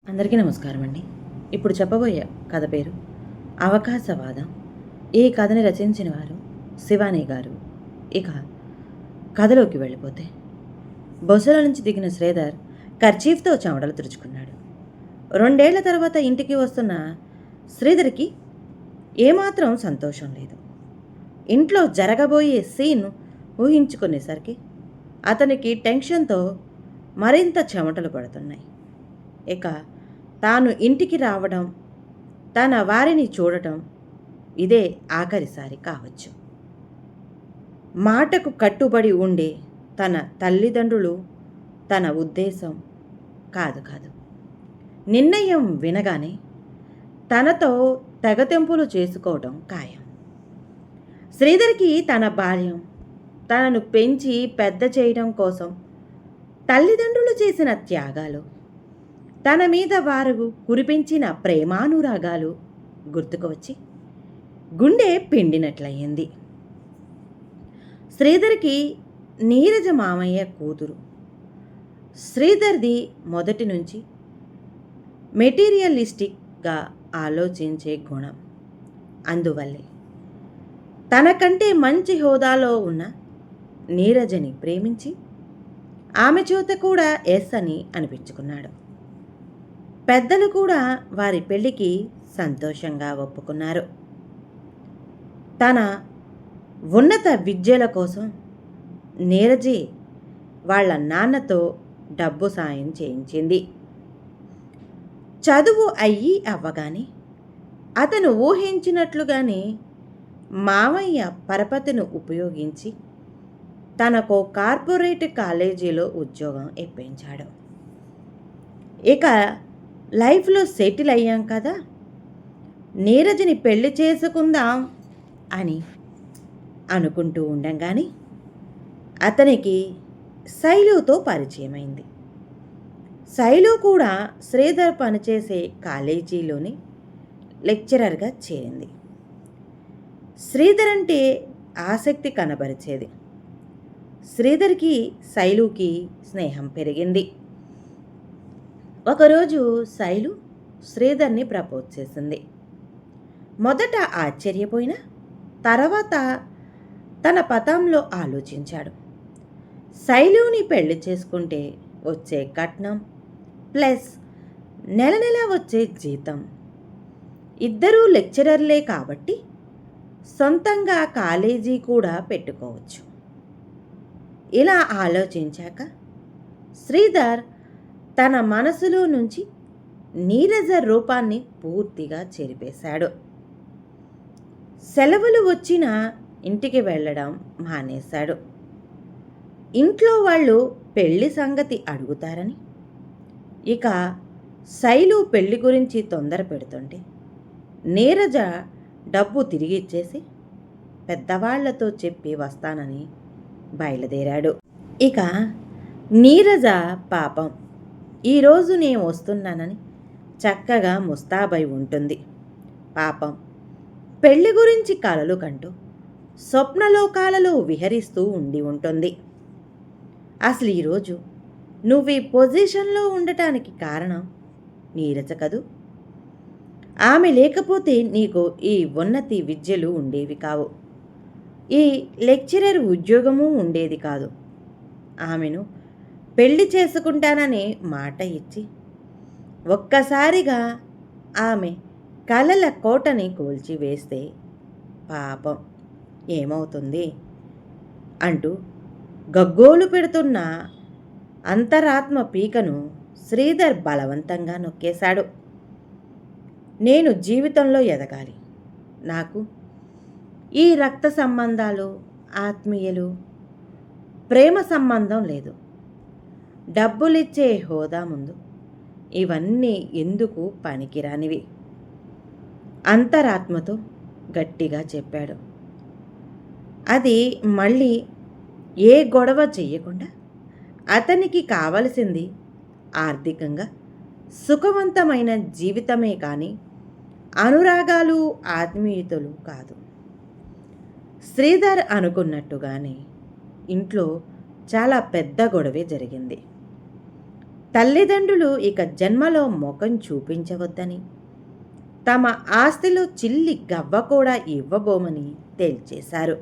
అందరికీ నమస్కారం అండి. ఇప్పుడు చెప్పబోయే కథ పేరు అవకాశవాదం. ఈ కథని రచించిన వారు శివాని గారు. ఇక కథలోకి వెళ్ళిపోతే, బొసల నుంచి దిగిన శ్రీధర్ కర్చీఫ్తో చెమటలు తుడుచుకున్నాడు. 2 ఏళ్ల తర్వాత ఇంటికి వస్తున్న శ్రీధర్కి ఏమాత్రం సంతోషం లేదు. ఇంట్లో జరగబోయే సీన్ ఊహించుకునేసరికి అతనికి టెన్షన్తో మరింత చెమటలు పడుతున్నాయి. ఇక తాను ఇంటికి రావడం, తన వారిని చూడటం ఇదే ఆఖరిసారి కావచ్చు. మాటకు కట్టుబడి ఉండే తన తల్లిదండ్రులు తన ఉద్దేశం కాదు. నిర్ణయం వినగానే తనతో తెగతెంపులు చేసుకోవడం ఖాయం. శ్రీధర్కి తన బాల్యం, తనను పెంచి పెద్ద చేయడం కోసం తల్లిదండ్రులు చేసిన త్యాగాలు, తన మీద వారు కురిపించిన ప్రేమానురాగాలు గుర్తుకు వచ్చి గుండె పిండినట్లయింది. శ్రీధర్కి నీరజ మామయ్య కూతురు. శ్రీధర్ది మొదటి నుంచి మెటీరియలిస్టిక్గా ఆలోచించే గుణం. అందువల్లే తనకంటే మంచి హోదాలో ఉన్న నీరజని ప్రేమించి ఆమె చేత కూడా ఎస్ అని అనిపించుకున్నాడు. పెద్దలు కూడా వారి పెళ్లికి సంతోషంగా ఒప్పుకున్నారు. తన ఉన్నత విద్యల కోసం నీరజే వాళ్ళ నాన్నతో డబ్బు సాయం చేయించింది. చదువు అవ్వగానే అతను ఊహించినట్లుగానే మామయ్య పరపతిని ఉపయోగించి తనకు కార్పొరేట్ కాలేజీలో ఉద్యోగం ఇప్పించాడు. ఇక లైఫ్లో సెటిల్ అయ్యాం కదా, నీరజని పెళ్లి చేసుకుందాం అని అనుకుంటూ ఉండంగానే అతనికి శైలుతో పరిచయమైంది. శైలు కూడా శ్రీధర్ పనిచేసే కాలేజీలోని లెక్చరర్గా చేరింది. శ్రీధర్ అంటే ఆసక్తి కనబరిచేది. శ్రీధర్కి శైలుకి స్నేహం పెరిగింది. ఒకరోజు శైలు శ్రీధర్ని ప్రపోజ్ చేసింది. మొదట ఆశ్చర్యపోయినా తర్వాత తన పథంలో ఆలోచించాడు. శైలుని పెళ్లి చేసుకుంటే వచ్చే కట్నం ప్లస్ నెల నెల వచ్చే జీతం, ఇద్దరూ లెక్చరర్లే కాబట్టి సొంతంగా కాలేజీ కూడా పెట్టుకోవచ్చు. ఇలా ఆలోచించాక శ్రీధర్ తన మనసులో నుంచి నీరజ రూపాన్ని పూర్తిగా చెరిపేశాడు. సెలవులు వచ్చినా ఇంటికి వెళ్ళడం మానేశాడు. ఇంట్లో వాళ్ళు పెళ్లి సంగతి అడుగుతారని, ఇక శైలు పెళ్లి గురించి తొందర పెడుతుంటే నీరజ డబ్బు తిరిగి ఇచ్చేసి పెద్దవాళ్లతో చెప్పి వస్తానని బయలుదేరాడు. ఇక నీరజ పాపం ఈరోజు నేను వస్తున్నానని చక్కగా ముస్తాబై ఉంటుంది. పాపం పెళ్లి గురించి కలలు కంటూ స్వప్నలోకాలలో విహరిస్తూ ఉండి ఉంటుంది. అసలు ఈరోజు నువ్వు ఈ పొజిషన్లో ఉండటానికి కారణం నీరజ కదూ. ఆమె లేకపోతే నీకు ఈ ఉన్నతి విద్యలు ఉండేవి కావు, ఈ లెక్చరర్ ఉద్యోగము ఉండేది కాదు. ఆమెను పెళ్లి చేసుకుంటానని మాట ఇచ్చి ఒక్కసారిగా ఆమె కలల కోటని కూల్చివేస్తే పాపం ఏమవుతుంది అంటూ గగ్గోలు పెడుతున్న అంతరాత్మ పీకను శ్రీధర్ బలవంతంగా నొక్కేశాడు. నేను జీవితంలో ఎదగాలి. నాకు ఈ రక్త సంబంధాలు, ఆత్మీయలు, ప్రేమ సంబంధం లేదు. డబ్బులిచ్చే హోదా ముందు ఇవన్నీ ఎందుకు పనికిరానివి అంతరాత్మతో గట్టిగా చెప్పాడు. అది మళ్ళీ ఏ గొడవ చెయ్యకుండా అతనికి కావలసింది ఆర్థికంగా సుఖవంతమైన జీవితమే కానీ అనురాగాలు, ఆత్మీయతలు కాదు. శ్రీధర్ అనుకున్నట్టుగానే ఇంట్లో చాలా పెద్ద గొడవే జరిగింది. తల్లిదండ్రులు ఇక జన్మలో ముఖం చూపించవద్దని, తమ ఆస్తిలో చిల్లి గవ్వ కూడా ఇవ్వబోమని తేల్చేశారు.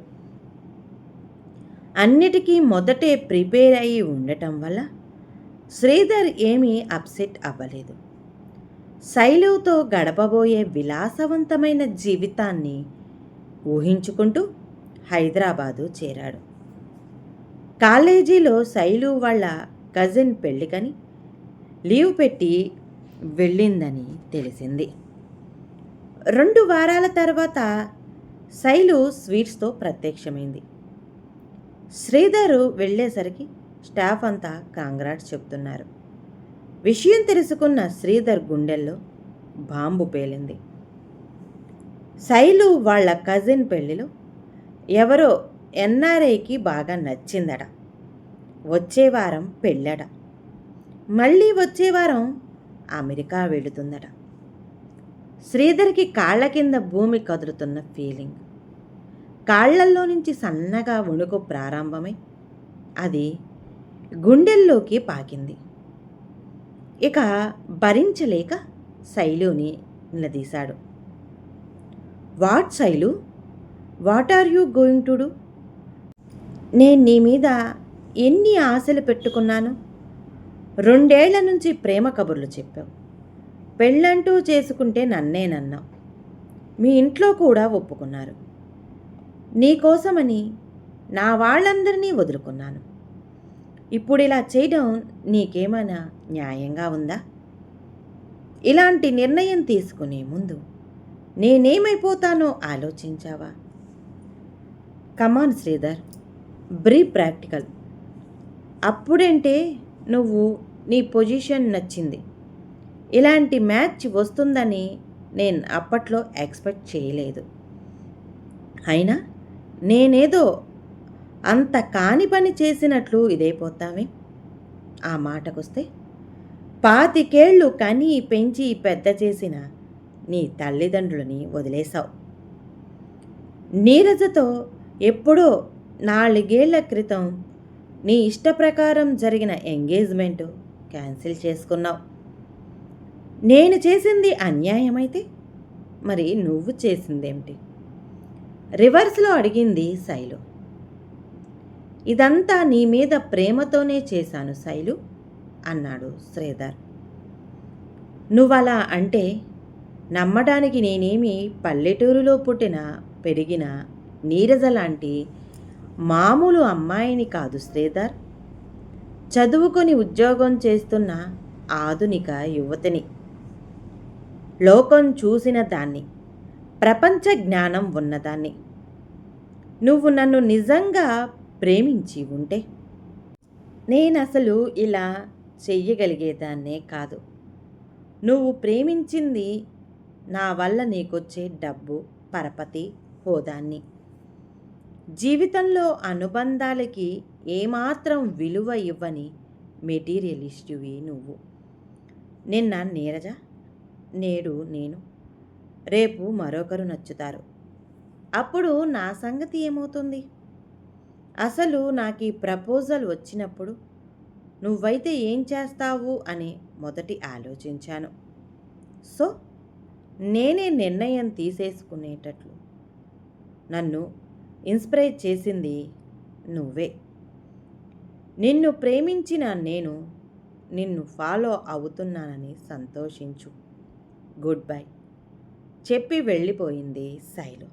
అన్నిటికీ మొదటే ప్రిపేర్ అయి ఉండటం వల్ల శ్రీధర్ ఏమీ అప్సెట్ అవ్వలేదు. శైలుతో గడపబోయే విలాసవంతమైన జీవితాన్ని ఊహించుకుంటూ హైదరాబాదు చేరాడు. కాలేజీలో శైలు వాళ్ళ కజిన్ పెళ్ళికని లీవ్ పెట్టి వెళ్ళిందని తెలిసింది. 2 వారాల తర్వాత శైలు స్వీట్స్తో ప్రత్యక్షమైంది. శ్రీధరు వెళ్ళేసరికి స్టాఫ్ అంతా కాంగ్రాట్స్ చెప్తున్నారు. విషయం తెలుసుకున్న శ్రీధర్ గుండెల్లో బాంబు పేలింది. శైలు వాళ్ళ కజిన్ పెళ్ళిలో ఎవరో ఎన్ఆర్ఐకి బాగా నచ్చిందట. వచ్చే వారం పెళ్ళట. మళ్ళీ వచ్చే వారం అమెరికా వెళుతుందట. శ్రీధర్కి కాళ్ళ కింద భూమి కదులుతున్న ఫీలింగ్. కాళ్లల్లో నుంచి సన్నగా వణుకు ప్రారంభమై అది గుండెల్లోకి పాకింది. ఇక భరించలేక శైలుని నిలదీశాడు. What Shailu, what are you going to do? నేను నీ మీద ఎన్ని ఆశలు పెట్టుకున్నాను. 2 ఏళ్ల నుంచి ప్రేమ కబుర్లు చెప్పావు. పెళ్ళంటూ చేసుకుంటే నన్నావు. మీ ఇంట్లో కూడా ఒప్పుకున్నారు. నీకోసమని నా వాళ్ళందరినీ వదులుకున్నాను. ఇప్పుడు ఇలా చేయడం నీకేమైనా న్యాయంగా ఉందా? ఇలాంటి నిర్ణయం తీసుకునే ముందు నేనేమైపోతానో ఆలోచించావా? కమాన్ శ్రీధర్, బ్రీ ప్రాక్టికల్. అప్పుడంటే నువ్వు నీ పొజిషన్ నచ్చింది. ఇలాంటి మ్యాచ్ వస్తుందని నేను అప్పట్లో ఎక్స్పెక్ట్ చేయలేదు. అయినా నేనేదో అంత కాని పని చేసినట్లు ఇదైపోతావే. ఆ మాటకొస్తే 25 ఏళ్ళు కని పెంచి పెద్ద చేసిన నీ తల్లిదండ్రులని వదిలేశావు. నీరజతో ఎప్పుడో 4 ఏళ్ల క్రితం నీ ఇష్టప్రకారం జరిగిన ఎంగేజ్మెంటు క్యాన్సిల్ చేసుకున్నావు. నేను చేసింది అన్యాయమైతే మరి నువ్వు చేసిందేమిటి? రివర్స్లో అడిగింది శైలు. ఇదంతా నీ మీద ప్రేమతోనే చేశాను శైలు అన్నాడు శ్రీధర్. నువ్వలా అంటే నమ్మడానికి నేనేమి పల్లెటూరులో పుట్టిన పెరిగిన నీరజ లాంటి మామూలు అమ్మాయిని కాదు శ్రీధర్. చదువుకొని ఉద్యోగం చేస్తున్న ఆధునిక యువతిని. లోకం చూసిన దాన్ని, ప్రపంచ జ్ఞానం ఉన్నదాన్ని. నువ్వు నన్ను నిజంగా ప్రేమించి ఉంటే నేనసలు ఇలా చెయ్యగలిగేదాన్నే కాదు. నువ్వు ప్రేమించింది నా వల్ల నీకొచ్చే డబ్బు, పరపతి, హోదాన్ని. జీవితంలో అనుబంధాలకి ఏమాత్రం విలువ ఇవ్వని మెటీరియలిస్టువి నువ్వు. నిన్న నీరజ, నేడు నేను, రేపు మరొకరు నచ్చుతారు. అప్పుడు నా సంగతి ఏమవుతుంది? అసలు నాకు ఈ ప్రపోజల్ వచ్చినప్పుడు నువ్వైతే ఏం చేస్తావు అని మొదటి ఆలోచించాను. సో నేనే నిర్ణయం తీసేసుకునేటట్లు నన్ను ఇన్స్పైర్ చేసింది నువ్వే. నిన్ను ప్రేమించిన నేను నిన్ను ఫాలో అవుతున్నానని సంతోషించు. గుడ్ బై చెప్పి వెళ్ళిపోయింది శైలు.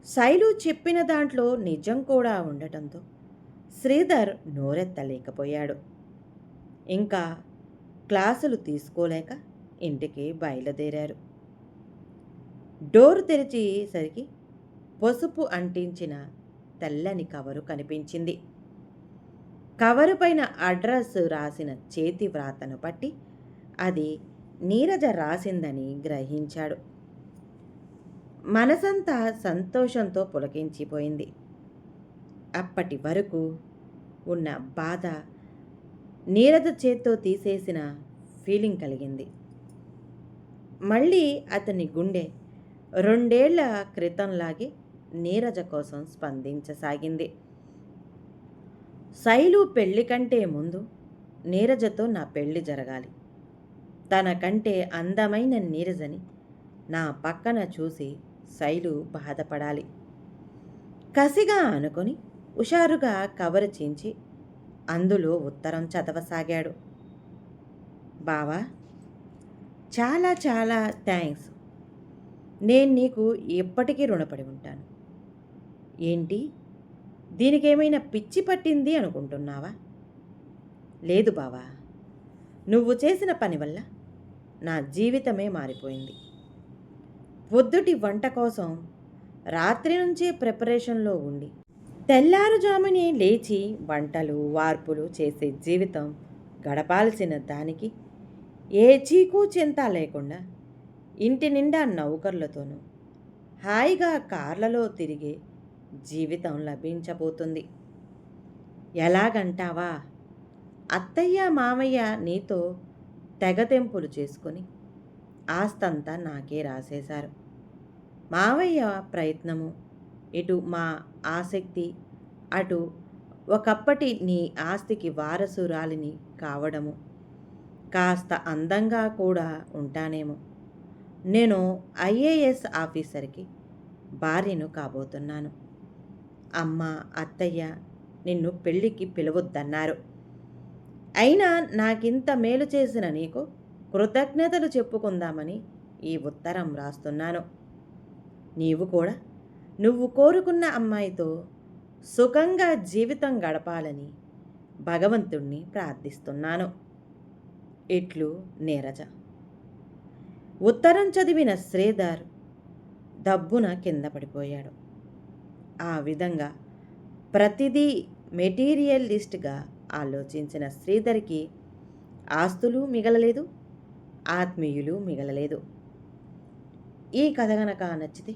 శైలు చెప్పిన దాంట్లో నిజం కూడా ఉండటంతో శ్రీధర్ నోరెత్తలేకపోయాడు. ఇంకా క్లాసులు తీసుకోలేక ఇంటికి బయలుదేరారు. డోరు తెరిచేసరికి పసుపు అంటించిన తెల్లని కవరు కనిపించింది. కవరు పైన అడ్రస్ రాసిన చేతి వ్రాతను పట్టి అది నీరజ రాసిందని గ్రహించాడు. మనసంతా సంతోషంతో పులకించిపోయింది. అప్పటి వరకు ఉన్న బాధ నీరజ చేత్తో తీసేసిన ఫీలింగ్ కలిగింది. మళ్ళీ అతని గుండె 2 ఏళ్ల క్రితంలాగే నీరజ కోసం స్పందించసాగింది. శైలు పెళ్లి కంటే ముందు నీరజతో నా పెళ్లి జరగాలి. తన కంటే అందమైన నీరజని నా పక్కన చూసి శైలు బాధపడాలి. కసిగా అనుకొని హుషారుగా కవరు చించి అందులో ఉత్తరం చదవసాగాడు. బావా, చాలా చాలా థ్యాంక్స్. నేను నీకు ఎప్పటికీ రుణపడి ఉంటాను. ఏంటి, దీనికేమైనా పిచ్చి పట్టింది అనుకుంటున్నావా? లేదు బావా, నువ్వు చేసిన పని వల్ల నా జీవితమే మారిపోయింది. పొద్దుటి వంట కోసం రాత్రి నుంచే ప్రిపరేషన్లో ఉండి తెల్లారుజామునే లేచి వంటలు వార్పులు చేసే జీవితం గడపాల్సిన దానికి ఏ చీకు చింత లేకుండా ఇంటి నిండా నౌకర్లతోనూ హాయిగా కార్లలో తిరిగే జీవితం లభించబోతుంది. ఎలాగంటావా? అత్తయ్య మామయ్య నీతో తెగతెంపులు చేసుకొని ఆస్తంతా నాకే రాసేశారు. మావయ్య ప్రయత్నము, ఇటు మా ఆసక్తి, అటు ఒకప్పటి నీ ఆస్తికి వారసురాలిని కావడము, కాస్త అందంగా కూడా ఉంటానేమో. నేను ఐఏఎస్ ఆఫీసర్కి భార్యను కాబోతున్నాను. అమ్మ అత్తయ్య నిన్ను పెళ్ళికి పిలవద్దన్నారు. అయినా నాకింత మేలు చేసిన నీకు కృతజ్ఞతలు చెప్పుకుందామని ఈ ఉత్తరం రాస్తున్నాను. నీవు కూడా నువ్వు కోరుకున్న అమ్మాయితో సుఖంగా జీవితం గడపాలని భగవంతుణ్ణి ప్రార్థిస్తున్నాను. ఇట్లు నీరజ. ఉత్తరం చదివిన శ్రీధర్ దబ్బున కింద పడిపోయాడు. ఆ విధంగా ప్రతిదీ మెటీరియలిస్ట్గా ఆలోచించిన శ్రీధర్కి ఆస్తులు మిగలలేదు, ఆత్మీయులు మిగలలేదు. ఈ కథ కనుక నచ్చితే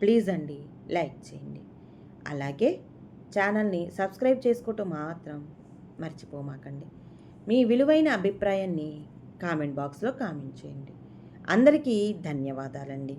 ప్లీజ్ అండి లైక్ చేయండి. అలాగే ఛానల్ని సబ్స్క్రైబ్ చేసుకోవటం మాత్రం మర్చిపోమాకండి. మీ విలువైన అభిప్రాయాన్ని కామెంట్ బాక్స్లో కామెంట్ చేయండి. అందరికీ ధన్యవాదాలండి.